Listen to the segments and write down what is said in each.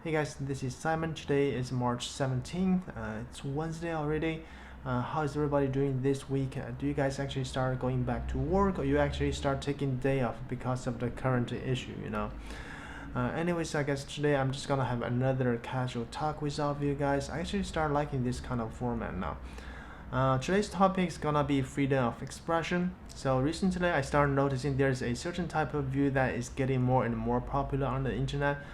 Hey guys, this is Simon. Today is March 17th. It's Wednesday already. How is everybody doing this week? Do you guys actually start going back to work, or you actually start taking day off because of the current issue? Anyways, I guess today I'm just gonna have another casual talk with all of you guys. I actually start liking this kind of format now. Today's topic is gonna be freedom of expression. So recently I started noticing there's a certain type of view that is getting more and more popular on the internet.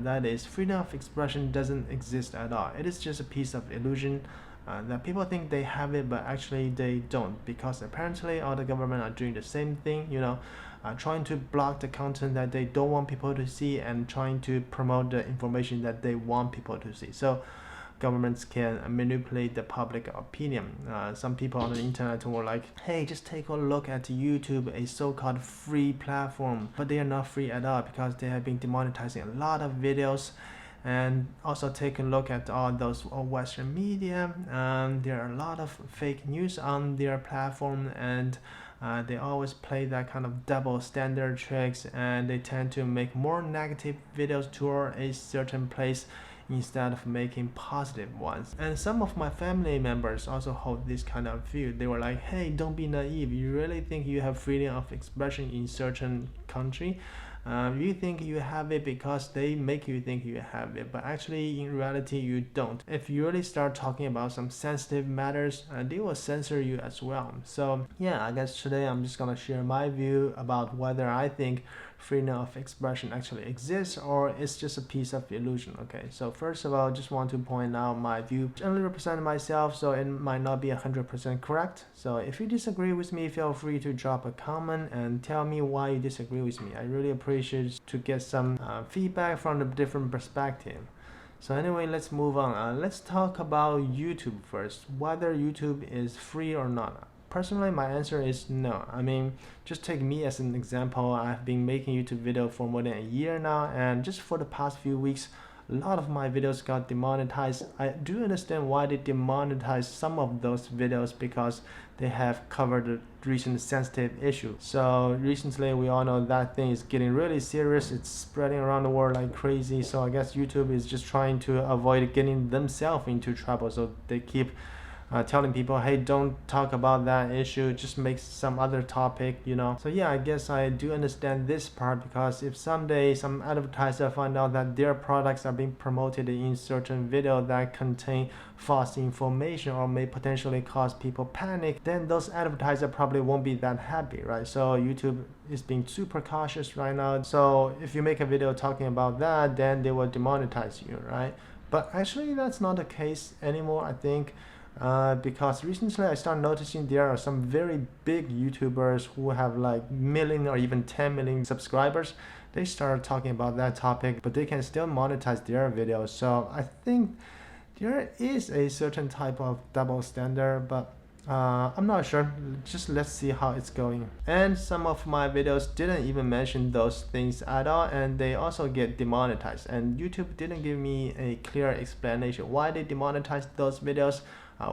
That is, freedom of expression doesn't exist at all. It is just a piece of illusion that people think they have it, but actually they don't, because apparently all the government are doing the same thing, trying to block the content that they don't want people to see and trying to promote the information that they want people to see. So governments can manipulate the public opinion. Some people on the internet were like, hey, just take a look at YouTube, a so-called free platform, but they are not free at all because they have been demonetizing a lot of videos. And also take a look at all those Western media. There are a lot of fake news on their platform, and they always play that kind of double standard tricks, and they tend to make more negative videos toward a certain place instead of making positive ones. And some of my family members also hold this kind of view. They were like, hey, don't be naive. You really think you have freedom of expression in certain country? You think you have it because they make you think you have it, but actually in reality you don't. If you really start talking about some sensitive matters, they will censor you as well. So yeah, I guess today I'm just gonna share my view about whether I think freedom of expression actually exists or it's just a piece of illusion. Okay, so first of all, I just want to point out my view only represent myself, so it might not be 100% correct. So if you disagree with me, feel free to drop a comment and tell me why you disagree with me. I really appreciate to get some feedback from a different perspective. So anyway, let's move on. Let's talk about YouTube first, whether YouTube is free or not. Personally, my answer is no. I mean, just take me as an example. I've been making YouTube video for more than a year now, and just for the past few weeks, a lot of my videos got demonetized. I do understand why they demonetized some of those videos, because they have covered a recent sensitive issue. So recently, we all know that thing is getting really serious. It's spreading around the world like crazy. So I guess YouTube is just trying to avoid getting themselves into trouble. So they keep telling people, hey, don't talk about that issue, just make some other topic. So yeah, I guess I do understand this part, because if someday some advertiser find out that their products are being promoted in certain video that contain false information or may potentially cause people panic, then those advertisers probably won't be that happy, right? So YouTube is being super cautious right now. So if you make a video talking about that, then they will demonetize you, right? But actually that's not the case anymore, I think. Because recently I started noticing there are some very big YouTubers who have like million or even 10 million subscribers. They started talking about that topic, but they can still monetize their videos. So I think there is a certain type of double standard, but I'm not sure. Just let's see how it's going. And some of my videos didn't even mention those things at all, and they also get demonetized. And YouTube didn't give me a clear explanation why they demonetized those videos.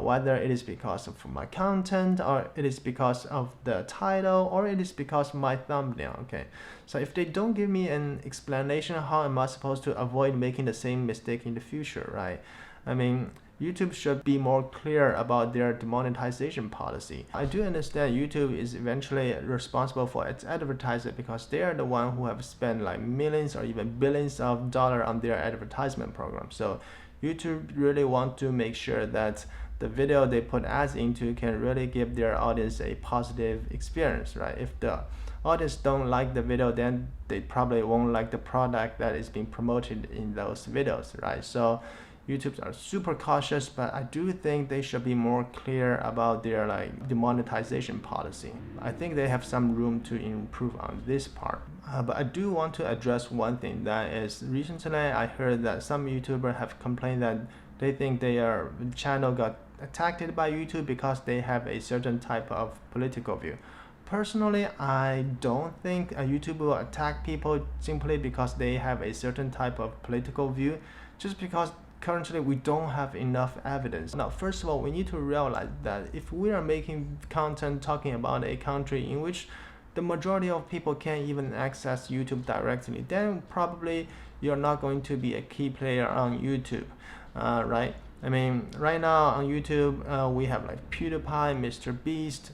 Whether it is because of my content, or it is because of the title, or it is because of my thumbnail. Okay, so if they don't give me an explanation, how am I supposed to avoid making the same mistake in the future, right? I mean, YouTube should be more clear about their demonetization policy. I do understand YouTube is eventually responsible for its advertiser, because they are the one who have spent like millions or even billions of dollars on their advertisement program. So YouTube really want to make sure that the video they put ads into can really give their audience a positive experience, right? If the audience don't like the video, then they probably won't like the product that is being promoted in those videos, right? So YouTube are super cautious, but I do think they should be more clear about their like demonetization policy. I think they have some room to improve on this part. But I do want to address one thing, that is, recently I heard that some YouTubers have complained that they think their channel got attacked by YouTube because they have a certain type of political view. Personally, I don't think YouTube will attack people simply because they have a certain type of political view, just because currently we don't have enough evidence. Now, first of all, we need to realize that if we are making content talking about a country in which the majority of people can't even access YouTube directly, then probably you're not going to be a key player on YouTube, right? I mean, right now on YouTube, we have like PewDiePie, Mr. Beast,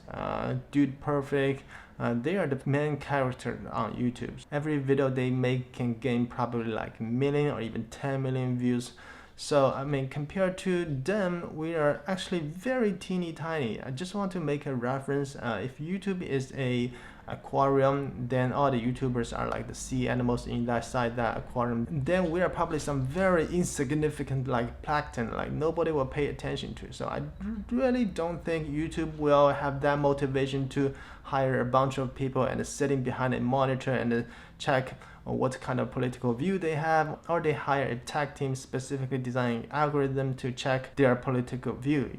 Dude Perfect. They are the main character on YouTube. Every video they make can gain probably like a million or even 10 million views. So I mean, compared to them, we are actually very teeny tiny. I just want to make a reference. If YouTube is a aquarium, then all the YouTubers are like the sea animals inside that aquarium. Then we are probably some very insignificant like plankton, like nobody will pay attention to. So I really don't think YouTube will have that motivation to hire a bunch of people and sitting behind a monitor and check what kind of political view they have, or they hire a tech team specifically designing algorithm to check their political view,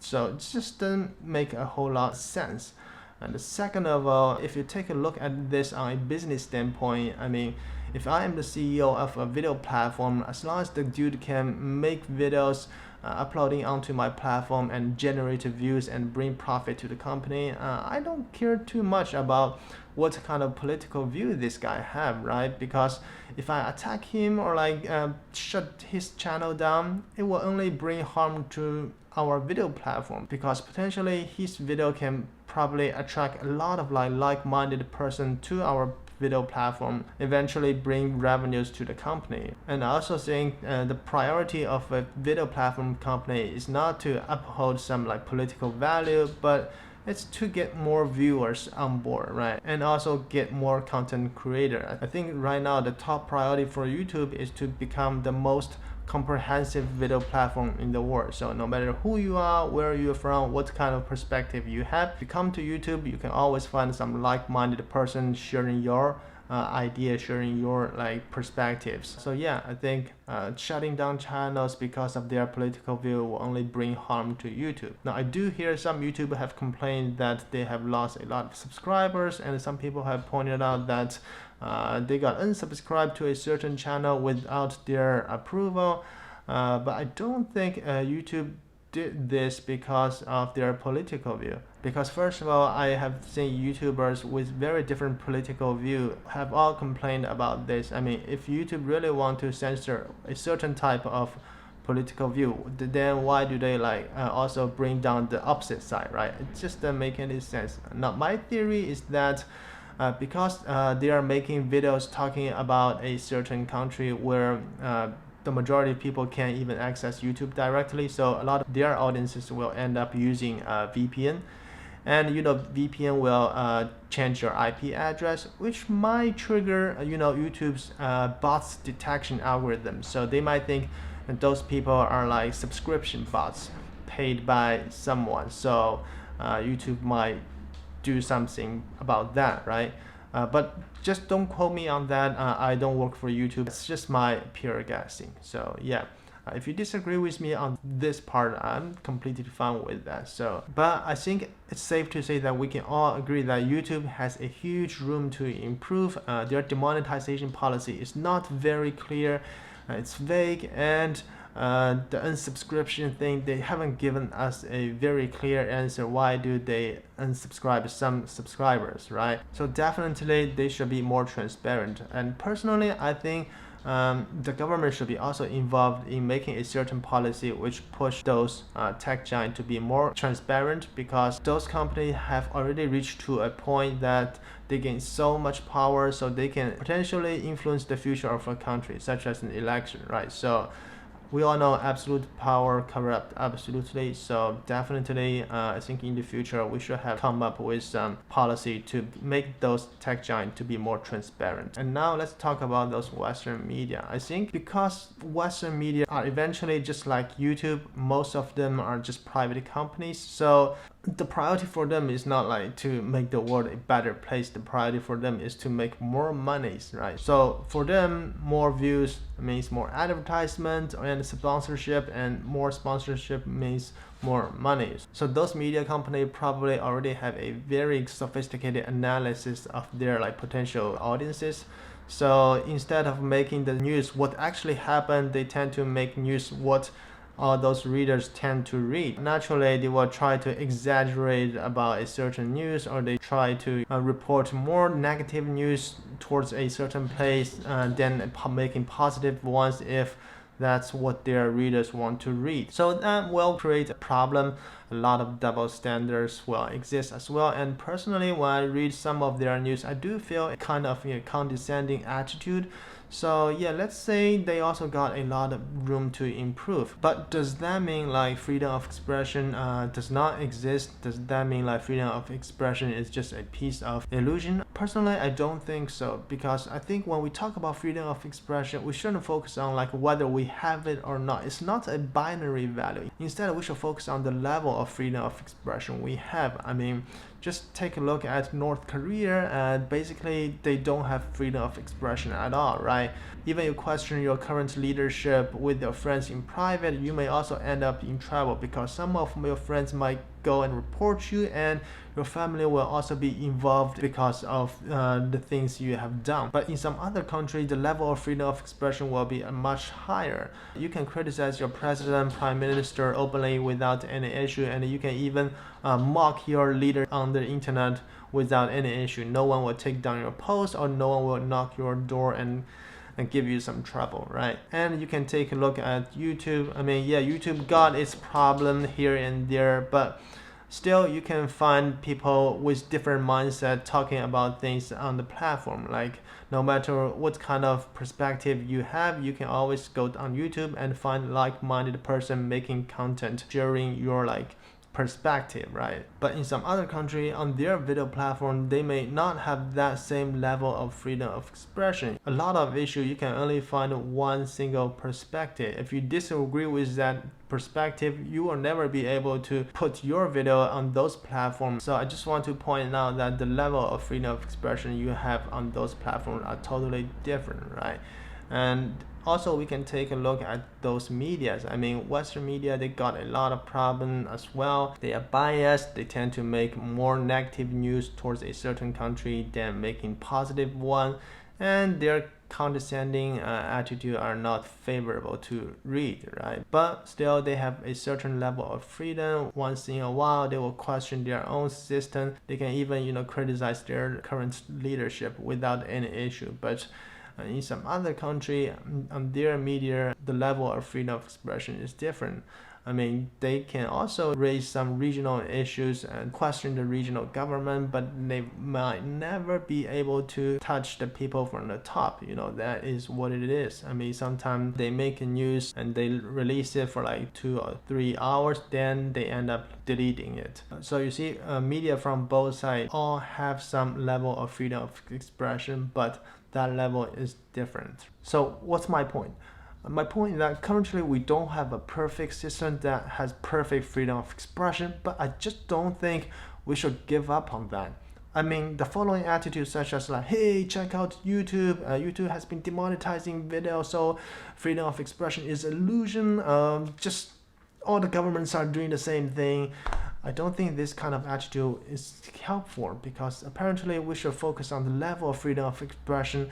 So it just doesn't make a whole lot of sense. And the second of all, if you take a look at this on a business standpoint, I mean, if I am the CEO of a video platform, as long as the dude can make videos uploading onto my platform and generate views and bring profit to the company, I don't care too much about what kind of political view this guy have, right? Because if I attack him or like shut his channel down, it will only bring harm to our video platform, because potentially his video can probably attract a lot of like-minded person to our video platform, eventually bring revenues to the company. And I also think the priority of a video platform company is not to uphold some like political value, but it's to get more viewers on board, right? And also get more content creator. I think right now the top priority for YouTube is to become the most comprehensive video platform in the world. So no matter who you are, where you're from, what kind of perspective you have, if you come to YouTube, you can always find some like-minded person sharing your ideas, sharing your like perspectives. So yeah, I think shutting down channels because of their political view will only bring harm to YouTube. Now I do hear some YouTubers have complained that they have lost a lot of subscribers, and some people have pointed out that they got unsubscribed to a certain channel without their approval, but I don't think YouTube did this because of their political view. Because first of all, I have seen YouTubers with very different political view have all complained about this. I mean, if YouTube really want to censor a certain type of political view, then why do they also bring down the opposite side, right? It just doesn't make any sense. Now my theory is that because they are making videos talking about a certain country where the majority of people can't even access YouTube directly, so a lot of their audiences will end up using VPN. And VPN will change your IP address, which might trigger YouTube's bots detection algorithm. So they might think that those people are like subscription bots paid by someone. So YouTube might do something about that, right? But just don't quote me on that. I don't work for YouTube. It's just my pure guessing. So yeah, if you disagree with me on this part, I'm completely fine with that. So, but I think it's safe to say that we can all agree that YouTube has a huge room to improve. Their demonetization policy is not very clear. It's vague, and the unsubscription thing, they haven't given us a very clear answer. Why do they unsubscribe some subscribers, right? So definitely they should be more transparent. And personally, I think the government should be also involved in making a certain policy which push those tech giants to be more transparent, because those companies have already reached to a point that they gain so much power, so they can potentially influence the future of a country, such as an election, right? So we all know absolute power corrupt absolutely. So definitely, I think in the future we should have come up with some policy to make those tech giants to be more transparent. And now let's talk about those Western media. I think because Western media are eventually just like YouTube, most of them are just private companies. So the priority for them is not like to make the world a better place. The priority for them is to make more monies, right? So for them, more views means more advertisement and sponsorship, and more sponsorship means more money. So those media companies probably already have a very sophisticated analysis of their potential audiences. So instead of making the news what actually happened, they tend to make news what all those readers tend to read. Naturally, they will try to exaggerate about a certain news, or they try to report more negative news towards a certain place than making positive ones if that's what their readers want to read. So that will create a problem. A lot of double standards will exist as well. And personally, when I read some of their news, I do feel a kind of condescending attitude. So yeah, let's say they also got a lot of room to improve. But does that mean like freedom of expression does not exist? Does that mean like freedom of expression is just a piece of illusion? Personally, I don't think so, because I think when we talk about freedom of expression, we shouldn't focus on like whether we have it or not. It's not a binary value. Instead, we should focus on the level of freedom of expression we have. I mean, just take a look at North Korea, and basically they don't have freedom of expression at all, right? Even you question your current leadership with your friends in private, you may also end up in trouble, because some of your friends might go and report you, and your family will also be involved because of the things you have done. But in some other country, the level of freedom of expression will be much higher. You can criticize your president, prime minister openly without any issue, and you can even mock your leader on the internet without any issue. No one will take down your post, or no one will knock your door and give you some trouble, right? And you can take a look at YouTube. I mean, yeah, YouTube got its problem here and there, but still you can find people with different mindset talking about things on the platform. Like, no matter what kind of perspective you have, you can always go on YouTube and find like-minded person making content, sharing your like perspective, right? But in some other country, on their video platform, they may not have that same level of freedom of expression. A lot of issues you can only find one single perspective. If you disagree with that perspective, you will never be able to put your video on those platforms. So I just want to point out that the level of freedom of expression you have on those platforms are totally different, right? And also, we can take a look at those medias. I mean, Western media, they got a lot of problem as well. They are biased. They tend to make more negative news towards a certain country than making positive one. And their condescending attitude are not favorable to read, right? But still, they have a certain level of freedom. Once in a while, they will question their own system. They can even, criticize their current leadership without any issue. But in some other country, on their media, the level of freedom of expression is different. I mean, they can also raise some regional issues and question the regional government, but they might never be able to touch the people from the top. That is what it is. I mean, sometimes they make a news and they release it for like 2 or 3 hours, then they end up deleting it. So you see, media from both sides all have some level of freedom of expression, but that level is different. So what's my point? My point is that currently we don't have a perfect system that has perfect freedom of expression, but I just don't think we should give up on that. I mean, the following attitudes such as like, hey, check out YouTube, YouTube has been demonetizing video, so freedom of expression is illusion, just all the governments are doing the same thing. I don't think this kind of attitude is helpful, because apparently we should focus on the level of freedom of expression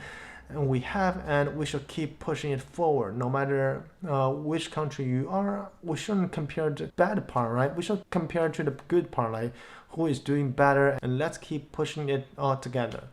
and we have, and we should keep pushing it forward. No matter which country you are, we shouldn't compare the bad part, right? We should compare to the good part, like who is doing better, and let's keep pushing it all together.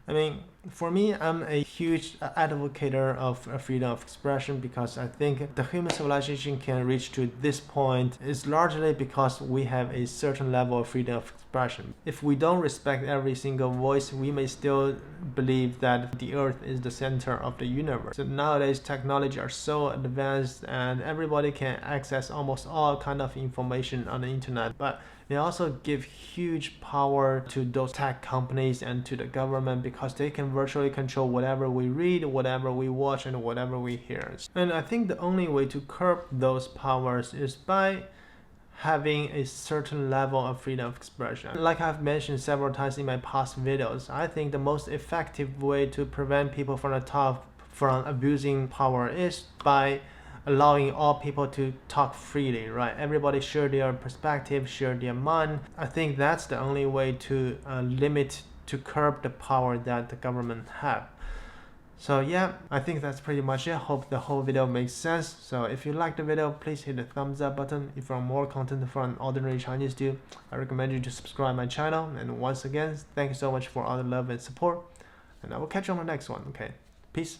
I mean, for me, I'm a huge advocate of freedom of expression, because I think the human civilization can reach to this point is largely because we have a certain level of freedom of expression. If we don't respect every single voice, we may still believe that the earth is the center of the universe. So nowadays, technology are so advanced and everybody can access almost all kind of information on the internet, but they also give huge power to those tech companies and to the government, because they can virtually control whatever we read, whatever we watch, and whatever we hear. And I think the only way to curb those powers is by having a certain level of freedom of expression. Like I've mentioned several times in my past videos, I think the most effective way to prevent people from the top from abusing power is by allowing all people to talk freely, right? Everybody share their perspective, share their mind. I think that's the only way to curb the power that the government have. So yeah, I think that's pretty much it. Hope the whole video makes sense. So if you like the video, please hit the thumbs up button. If you want more content from ordinary Chinese dude, I recommend you to subscribe my channel. And once again, thank you so much for all the love and support. And I will catch you on the next one. Okay, peace.